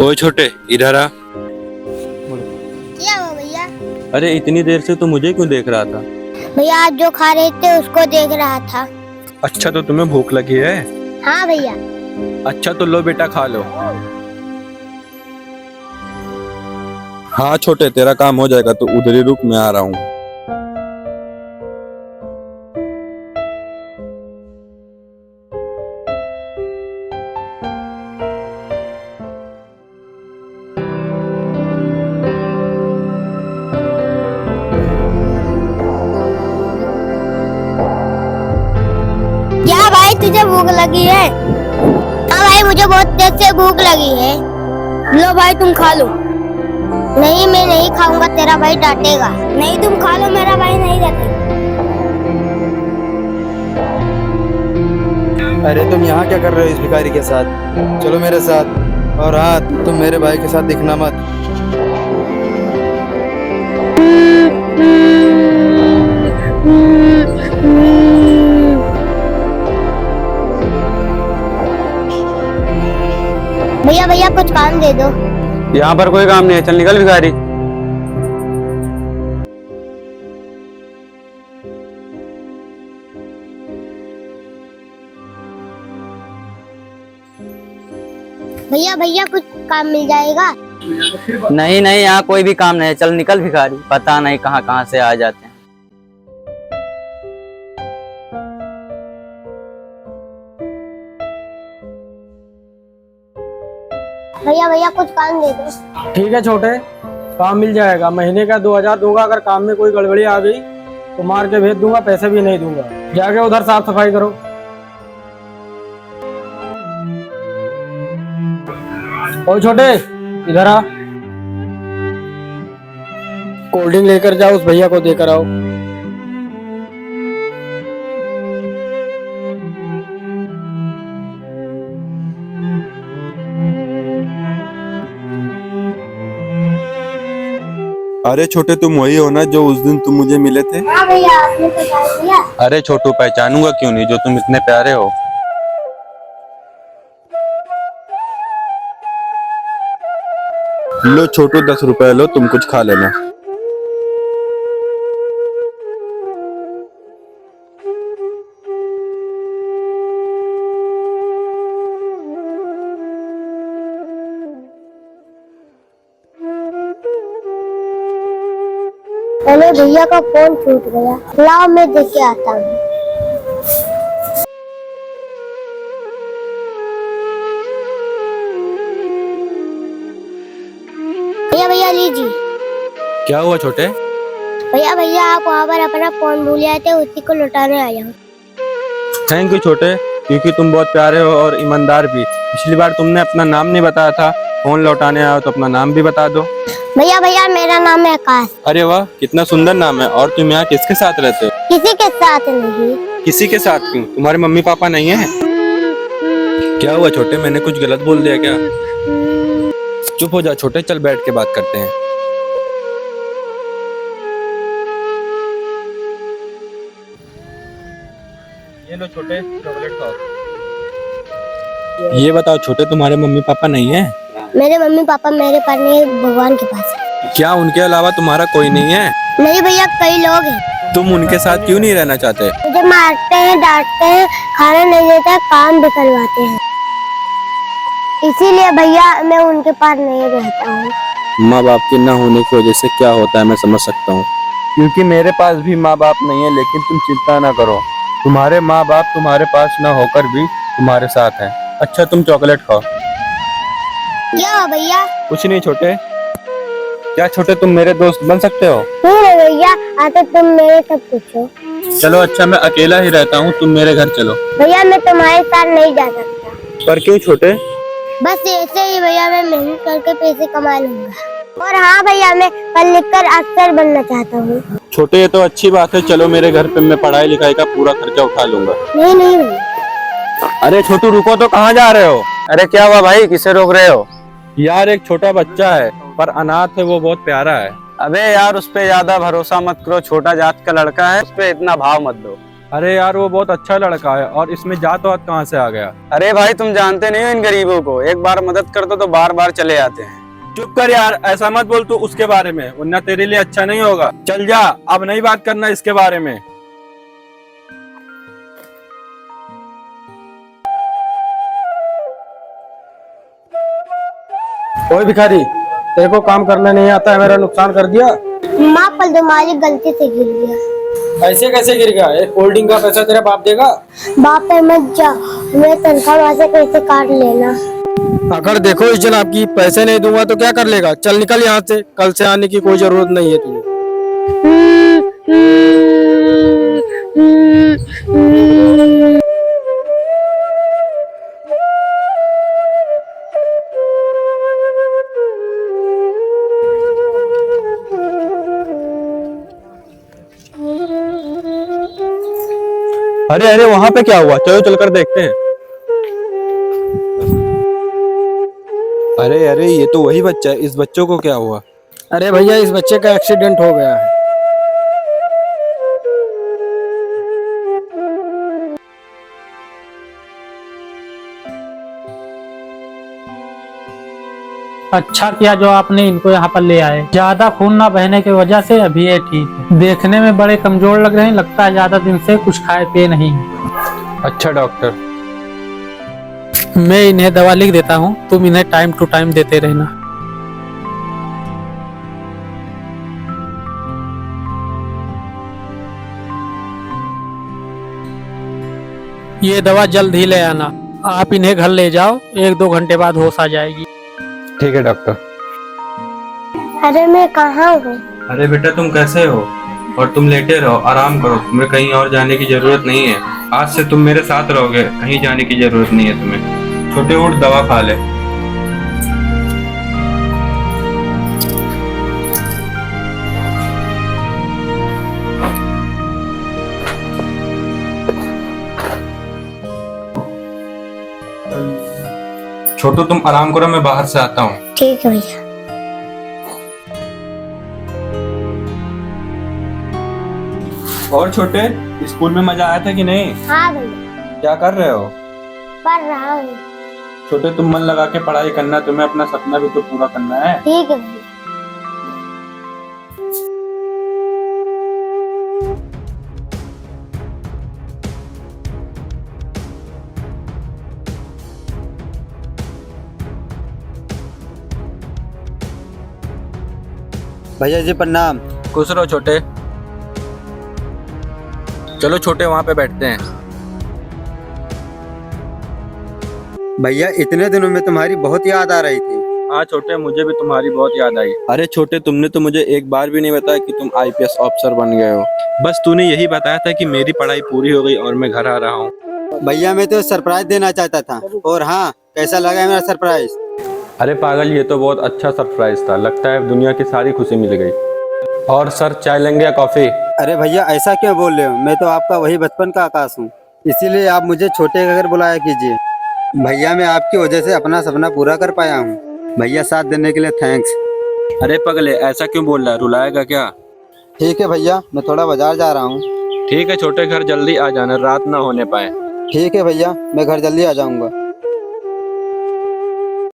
ओए छोटे, इधर आ। क्या हुआ भैया? अरे इतनी देर से तो मुझे क्यों देख रहा था? भैया आज जो खा रहे थे उसको देख रहा था। अच्छा, तो तुम्हें भूख लगी है? हाँ भैया। अच्छा तो लो बेटा, खा लो। हाँ छोटे, तेरा काम हो जाएगा तो उधर ही रुक, मैं आ रहा हूँ। क्या भाई तुझे भूख लगी है? हाँ भाई मुझे बहुत देर से भूख लगी है। लो भाई तुम खा लो। नहीं मैं नहीं खाऊंगा, तेरा भाई डांटेगा। नहीं तुम खा लो, मेरा भाई नहीं डांटेगा। अरे तुम यहाँ क्या कर रहे हो इस भिखारी के साथ? चलो मेरे साथ। और हाँ, तुम मेरे भाई के साथ दिखना मत। भैया भैया कुछ काम दे दो। यहाँ पर कोई काम नहीं है, चल निकल भिखारी। भैया भैया कुछ काम मिल जाएगा? नहीं नहीं, यहाँ कोई भी काम नहीं है, चल निकल भिखारी। पता नहीं कहाँ कहाँ से आ जाते हैं। भैया भैया कुछ काम दे दो। ठीक है छोटे, काम मिल जाएगा। महीने का 2000 दूंगा, अगर काम में कोई गड़बड़ी आ गई तो मार के भेज दूंगा, पैसे भी नहीं दूंगा। जाके उधर साफ सफाई करो। ओ छोटे, इधर आ। कोल्ड ड्रिंक लेकर जाओ, उस भैया को देकर आओ। अरे छोटे, तुम वही हो ना जो उस दिन तुम मुझे मिले थे? हाँ भैया आपने पहचान लिया? अरे छोटू, पहचानूंगा क्यों नहीं, जो तुम इतने प्यारे हो। लो छोटू, 10 रुपए लो, तुम कुछ खा लेना। पहले भैया का फोन छूट गया, लाओ मैं देख के आता हूँ। भैया भैया लीजिए। क्या हुआ छोटे? भैया भैया आप वहाँ पर अपना फोन भूल आए थे, उसी को लौटाने आया हूँ। थैंक यू छोटे, क्योंकि तुम बहुत प्यारे हो और ईमानदार भी। पिछली बार तुमने अपना नाम नहीं बताया था, फोन लौटाने आया तो अपना नाम भी बता दो। भैया भैया मेरा नाम है आकाश। अरे वाह, कितना सुंदर नाम है। और तुम यहाँ किसके साथ रहते हो? किसी के साथ नहीं। किसी के साथ क्यों? तुम्हारे मम्मी पापा नहीं है? क्या हुआ छोटे, मैंने कुछ गलत बोल दिया क्या? चुप हो जा छोटे, चल बैठ के बात करते हैं। ये लो छोटे, चॉकलेट खाओ। ये बताओ छोटे, तुम्हारे मम्मी पापा नहीं है? मेरे मम्मी पापा मेरे पास नहीं, भगवान के पास है। क्या उनके अलावा तुम्हारा कोई नहीं है? नहीं भैया कई लोग हैं। तुम उनके साथ क्यों नहीं रहना चाहते? मुझे मारते हैं, डांटते हैं, खाना नहीं देते, काम भी करवाते हैं। इसीलिए भैया मैं उनके पास नहीं रहता हूँ। माँ बाप के न होने की वजह से क्या होता है मैं समझ सकता हूँ, क्योंकि मेरे पास भी माँ बाप नहीं है। लेकिन तुम चिंता ना करो, तुम्हारे माँ बाप तुम्हारे पास न होकर भी तुम्हारे साथ हैं। अच्छा तुम चॉकलेट खाओ। क्या भैया? कुछ नहीं छोटे, क्या छोटे तुम मेरे दोस्त बन सकते हो? क्यों रे भैया, आते तुम मेरे सब कुछ हो। चलो अच्छा, मैं अकेला ही रहता हूँ, तुम मेरे घर चलो। भैया मैं तुम्हारे साथ नहीं जा सकता। पर क्यों छोटे? बस ऐसे ही भैया, मैं मेहनत करके पैसे कमा लूंगा। और हाँ भैया, मैं पढ़ लिख कर अफसर बनना चाहता हूँ। छोटे ये तो अच्छी बात है, चलो मेरे घर पे, मैं पढ़ाई लिखाई का पूरा खर्चा उठा लूंगा। नहीं नहीं भैया। अरे छोटू रुको तो, कहाँ जा रहे हो? अरे क्या हुआ भाई, किसे रोक रहे हो? यार एक छोटा बच्चा है पर अनाथ है, वो बहुत प्यारा है। अबे यार उस पे ज्यादा भरोसा मत करो, छोटा जात का लड़का है, उस पे इतना भाव मत दो। अरे यार वो बहुत अच्छा लड़का है, और इसमें जात वात कहाँ से आ गया? अरे भाई तुम जानते नहीं हो इन गरीबों को, एक बार मदद कर दो तो बार बार चले आते हैं। चुप कर यार, ऐसा मत बोल तू उसके बारे में, वरना तेरे लिए अच्छा नहीं होगा। चल जा, अब नहीं बात करना इसके बारे में। ओए भिखारी, तेरे को काम करना नहीं आता है, मेरा नुकसान कर दिया। माँ पर तुम्हारी गलती से गिर गया। ऐसे कैसे गिर गया? एक कोल्ड ड्रिंक का पैसा तेरा बाप देगा? बाप पे मत जा, मैं तनख्वाह वहाँ से कैसे काट लेना। अगर देखो इस जनाब की, पैसे नहीं दूंगा तो क्या कर लेगा? चल निकल यहाँ से, कल से आने की कोई जरूरत नहीं है तुझे। अरे अरे वहां पे क्या हुआ? चलो चलकर देखते हैं। अरे अरे ये तो वही बच्चा है, इस बच्चों को क्या हुआ? अरे भैया, इस बच्चे का एक्सीडेंट हो गया है। अच्छा किया जो आपने इनको यहाँ पर ले आए। ज्यादा खून ना बहने की वजह से अभी ये ठीक है। देखने में बड़े कमजोर लग रहे हैं, लगता है ज्यादा दिन से कुछ खाए पिए नहीं। अच्छा डॉक्टर। मैं इन्हें दवा लिख देता हूँ, तुम इन्हें टाइम टू टाइम देते रहना। ये दवा जल्द ही ले आना। आप इन्हें घर ले जाओ, 1-2 घंटे बाद होश आ जाएगी। ठीक है डॉक्टर। अरे मैं कहाँ हूँ? अरे बेटा तुम कैसे हो? और तुम लेटे रहो, आराम करो, तुम्हें कहीं और जाने की जरूरत नहीं है। आज से तुम मेरे साथ रहोगे, कहीं जाने की जरूरत नहीं है तुम्हें। छोटे उठ, दवा खा ले। छोटू तुम आराम करो, मैं बाहर से आता हूँ। ठीक है भैया। और छोटे, स्कूल में मजा आया था कि नहीं? हाँ भैया। क्या कर रहे हो? पढ़ रहा हूँ। छोटे तुम मन लगा के पढ़ाई करना, तुम्हें अपना सपना भी तो पूरा करना है। ठीक है भैया। भैया जी प्रणाम। खुश रहो छोटे। चलो छोटे वहाँ पे बैठते हैं। भैया इतने दिनों में तुम्हारी बहुत याद आ रही थी। हाँ छोटे, मुझे भी तुम्हारी बहुत याद आई। अरे छोटे, तुमने तो मुझे एक बार भी नहीं बताया कि तुम IPS ऑफिसर बन गए हो। बस तूने यही बताया था कि मेरी पढ़ाई पूरी हो गई और मैं घर आ रहा हूँ। भैया मैं तो सरप्राइज देना चाहता था। और हाँ, कैसा लगा मेरा सरप्राइज? अरे पागल, ये तो बहुत अच्छा सरप्राइज था, लगता है दुनिया की सारी खुशी मिल गई। और सर, चाय लेंगे या कॉफी? अरे भैया ऐसा क्यों बोल रहे हो? मैं तो आपका वही बचपन का आकाश हूँ, इसीलिए आप मुझे छोटे अगर बुलाया कीजिए। भैया मैं आपकी वजह से अपना सपना पूरा कर पाया हूँ। भैया साथ देने के लिए थैंक्स। अरे पगले, ऐसा क्यों बोल रहा है? रुलाएगा क्या? ठीक है भैया, मैं थोड़ा बाजार जा रहा हूँ। ठीक है छोटे, घर जल्दी आ जाना, रात ना होने पाए। ठीक है भैया, मैं घर जल्दी आ जाऊंगा।